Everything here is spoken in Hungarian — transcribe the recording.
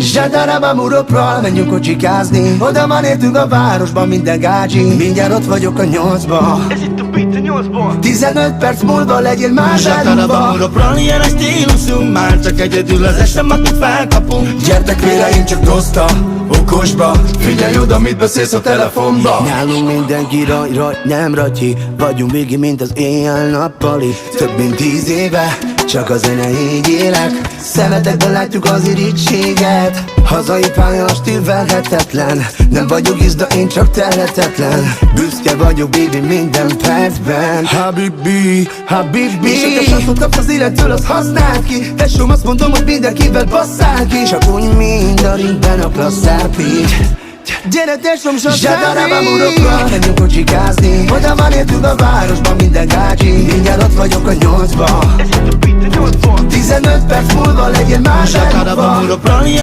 Zsadaraba muropról menjünk kocsikázni. Oda van értünk a városban minden gágyi. Mindjárt ott vagyok a 8-ba. Ez itt a beat a 8-ból. 15 perc múlva legyél már Zsadaraba zsarúba. muropról ilyen a stílusunk. Már csak egyedül az esem, akit felkapunk. Gyertek vére, én csak doszta, okosba. Figyelj oda, mit beszélsz a telefonba. Nálunk mindenki raj, nem ratyi. Vagyunk végig, mint az éjjel-nappali. Több mint 10 éve, csak a zene így élek. Szemetekben látjuk az irítséget. Hazai pálya, stíl verhetetlen. Nem vagyok izda, én csak terhetetlen. Büszke vagyok, baby, minden percben. Habibi, habibi. És ha te sanszot kapsz az élettől, azt használd ki. Tesóm, azt mondom, hogy mindenkivel basszál ki. Csak úgy, mint a ringben a klassz RP. Gyere tesóm, Zsadaraba muropra menjünk kocsikázni. Oda van értünk a városban minden gágyi. Mindjárt ott vagyok a 8-ba. Ez itt a beat a 8-ból. 15 perc múlva legyél már Zsadaraba zsarúba. muropról ilyen